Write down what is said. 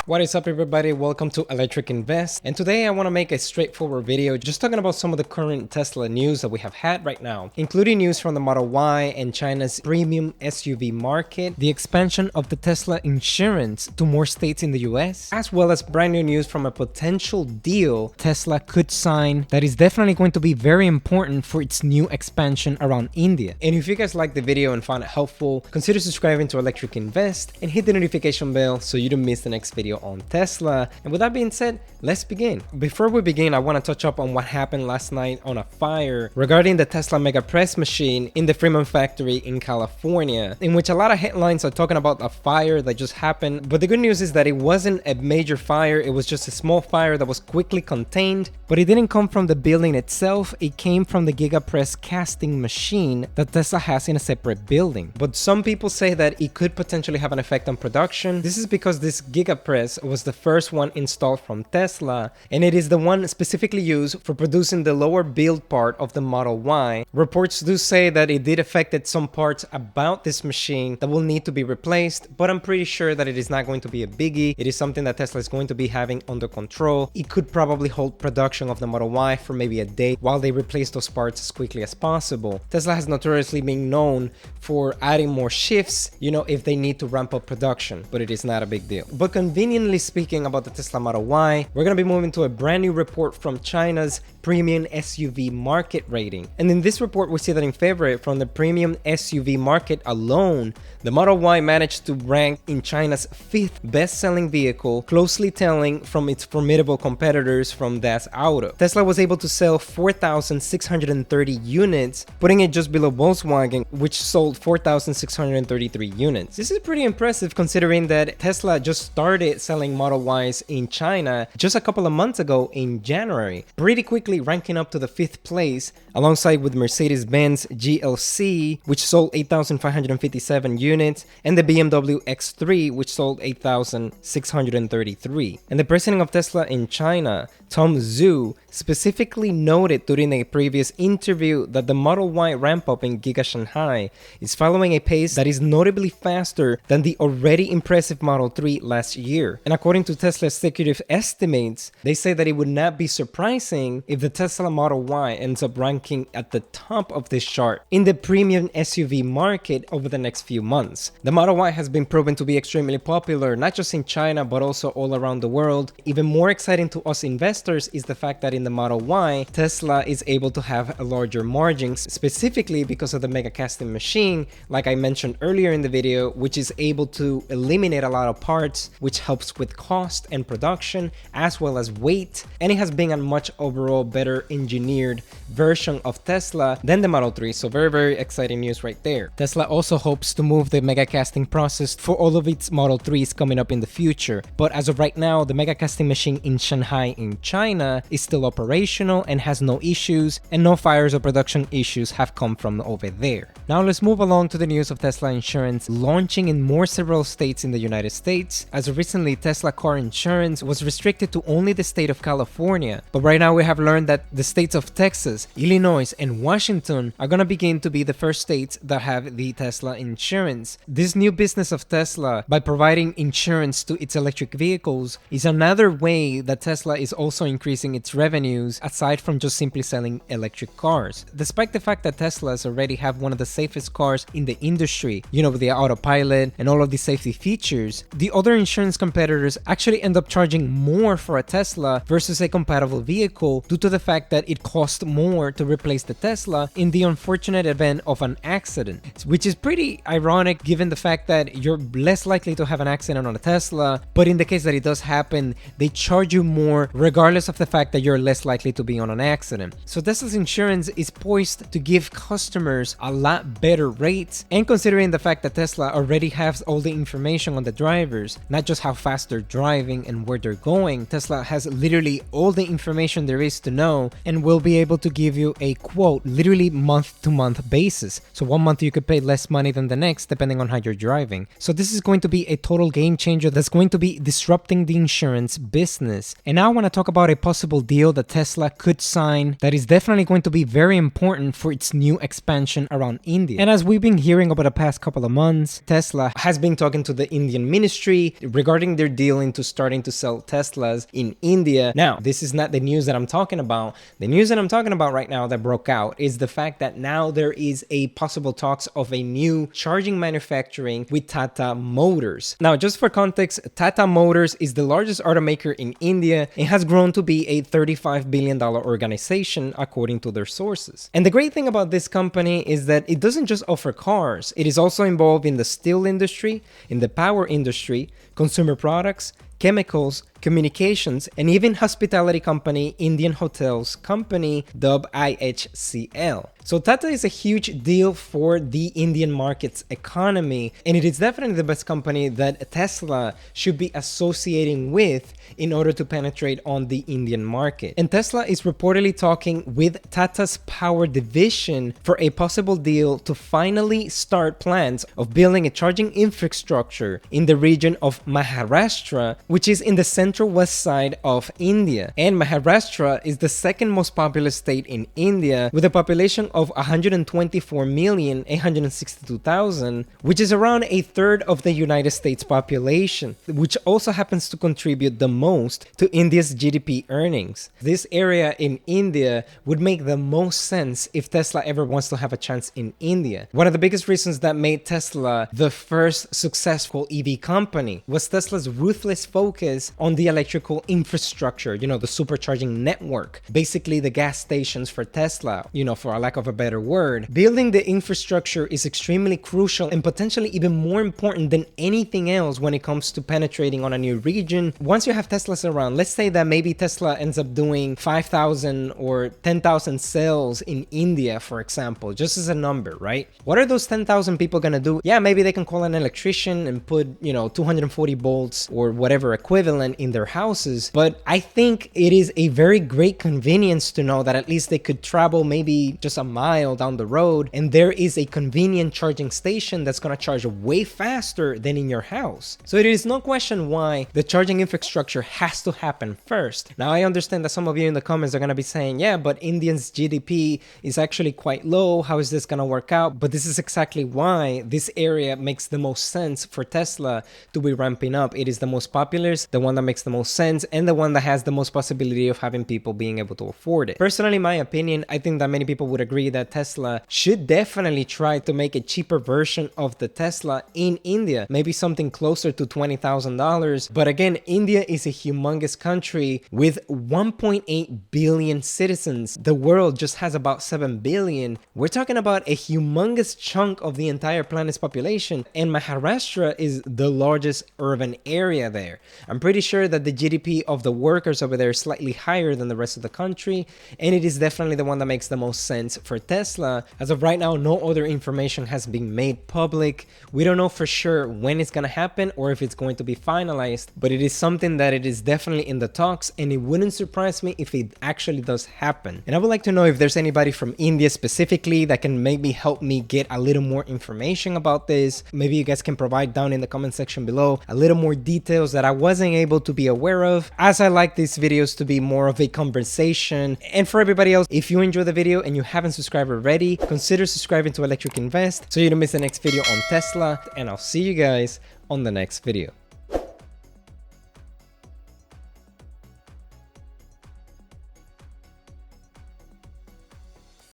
What is up, everybody? Welcome to Electric Invest, and today I want to make a straightforward video just talking about some of the current Tesla news that we have had right now, including news from the Model Y and China's premium SUV market, the expansion of the Tesla insurance to more states in the US, as well as brand new news from a potential deal Tesla could sign that is definitely going to be very important for its new expansion around India. And if you guys like the video and found it helpful, consider subscribing to Electric Invest and hit the notification bell so you don't miss the next video on Tesla. And with that being said, let's begin. Before we begin, I want to touch up on what happened last night on a fire regarding the Tesla Mega Press machine in the Fremont factory in California, in which a lot of headlines are talking about a fire that just happened. But the good news is that it wasn't a major fire, it was just a small fire that was quickly contained, but it didn't come from the building itself, it came from the GigaPress casting machine that Tesla has in a separate building. But some people say that it could potentially have an effect on production. This is because this GigaPress was the first one installed from Tesla, and it is the one specifically used for producing the lower build part of the Model Y. Reports do say that it did affect some parts about this machine that will need to be replaced, but I'm pretty sure that it is not going to be a biggie. It is something that Tesla is going to be having under control. It could probably hold production of the Model Y for maybe a day while they replace those parts as quickly as possible. Tesla has notoriously been known for adding more shifts, if they need to ramp up production, but it is not a big deal. But conveniently speaking about the Tesla Model Y, we're going to be moving to a brand new report from China's premium SUV market rating. And in this report, we see that in February, from the premium SUV market alone, the Model Y managed to rank in China's 5th best-selling vehicle, closely tailing from its formidable competitors from Das Auto. Tesla was able to sell 4,630 units, putting it just below Volkswagen, which sold 4,633 units. This is pretty impressive considering that Tesla just started selling Model Ys in China just a couple of months ago in January, pretty quickly ranking up to the 5th place alongside with Mercedes-Benz GLC, which sold 8,557 units, and the BMW X3, which sold 8,633. And the president of Tesla in China, Tom Zhu, specifically noted during a previous interview that the Model Y ramp-up in Giga Shanghai is following a pace that is notably faster than the already impressive Model 3 last year. And according to Tesla executive estimates, they say that it would not be surprising if the Tesla Model Y ends up ranking at the top of this chart in the premium SUV market over the next few months. The Model Y has been proven to be extremely popular, not just in China, but also all around the world. Even more exciting to us investors is the fact that in the Model Y, Tesla is able to have a larger margins, specifically because of the mega casting machine, like I mentioned earlier in the video, which is able to eliminate a lot of parts, which helps with cost and production, as well as weight. And it has been a much overall better engineered version of Tesla than the Model 3, so very exciting news right there. Tesla also hopes to move the mega casting process for all of its Model 3s coming up in the future, but as of right now, the mega casting machine in Shanghai in China is still operational and has no issues, and no fires or production issues have come from over there. Now let's move along to the news of Tesla Insurance launching in several states in the United States. As of recently, Tesla car insurance was restricted to only the state of California, but right now we have learned that the states of Texas, Illinois, and Washington are going to begin to be the first states that have the Tesla insurance. This new business of Tesla, by providing insurance to its electric vehicles, is another way that Tesla is also increasing its revenues aside from just simply selling electric cars. Despite the fact that Teslas already have one of the safest cars in the industry, with the autopilot and all of the safety features, the other insurance competitors actually end up charging more for a Tesla versus a compatible vehicle due to the fact that it costs more to replace the Tesla in the unfortunate event of an accident, which is pretty ironic given the fact that you're less likely to have an accident on a Tesla, but in the case that it does happen, they charge you more regardless of the fact that you're less likely to be on an accident. So Tesla's insurance is poised to give customers a lot better rates, and considering the fact that Tesla already has all the information on the drivers, not just how fast they're driving and where they're going, Tesla has literally all the information there is to know and will be able to give you a quote literally month to month basis. So one month you could pay less money than the next depending on how you're driving. So this is going to be a total game changer that's going to be disrupting the insurance business. And now I want to talk about a possible deal that Tesla could sign that is definitely going to be very important for its new expansion around India. And as we've been hearing over the past couple of months, Tesla has been talking to the Indian ministry regarding turning their deal into starting to sell Teslas in India. Now, this is not the news that I'm talking about. The news that I'm talking about right now that broke out is the fact that now there is a possible talks of a new charging manufacturing with Tata Motors. Now, just for context, Tata Motors is the largest automaker in India and has grown to be a $35 billion organization according to their sources. And the great thing about this company is that it doesn't just offer cars, it is also involved in the steel industry, in the power industry, consumer products, chemicals, communications, and even hospitality company Indian Hotels Company, dubbed IHCL. So Tata is a huge deal for the Indian market's economy, and it is definitely the best company that Tesla should be associating with in order to penetrate on the Indian market. And Tesla is reportedly talking with Tata's power division for a possible deal to finally start plans of building a charging infrastructure in the region of Maharashtra, which is in the central west side of India. And Maharashtra is the second most populous state in India with a population of 124,862,000, which is around a third of the United States population, which also happens to contribute the most to India's GDP earnings. This area in India would make the most sense if Tesla ever wants to have a chance in India. One of the biggest reasons that made Tesla the first successful EV company was Tesla's ruthless focus on the electrical infrastructure, the supercharging network, basically the gas stations for Tesla, for a lack of a better word. Building the infrastructure is extremely crucial and potentially even more important than anything else when it comes to penetrating on a new region. Once you have Teslas around, let's say that maybe Tesla ends up doing 5,000 or 10,000 sales in India, for example, just as a number, right? What are those 10,000 people gonna do? Yeah, maybe they can call an electrician and put, 240 volts or whatever equivalent in their houses. But I think it is a very great convenience to know that at least they could travel maybe just a mile down the road and there is a convenient charging station that's going to charge way faster than in your house. So it is no question why the charging infrastructure has to happen first. Now, I understand that some of you in the comments are going to be saying, yeah, but India's GDP is actually quite low. How is this going to work out? But this is exactly why this area makes the most sense for Tesla to be ramping up. It is the most populous, the one that makes the most sense, and the one that has the most possibility of having people being able to afford it. Personally, in my opinion, I think that many people would agree that Tesla should definitely try to make a cheaper version of the Tesla in India, maybe something closer to $20,000. But again, India is a humongous country with 1.8 billion citizens. The world just has about 7 billion. We're talking about a humongous chunk of the entire planet's population, and Maharashtra is the largest urban area there. I'm pretty sure that the GDP of the workers over there is slightly higher than the rest of the country, and it is definitely the one that makes the most sense for Tesla. As of right now, no other information has been made public. We don't know for sure when it's going to happen or if it's going to be finalized, but it is something that it is definitely in the talks, and it wouldn't surprise me if it actually does happen. And I would like to know if there's anybody from India specifically that can maybe help me get a little more information about this. Maybe you guys can provide down in the comment section below a little more details that I wasn't able to be aware of, as I like these videos to be more of a conversation. And for everybody else, if you enjoyed the video and you haven't subscribed already, consider subscribing to Electric Invest so you don't miss the next video on Tesla, and I'll see you guys on the next video.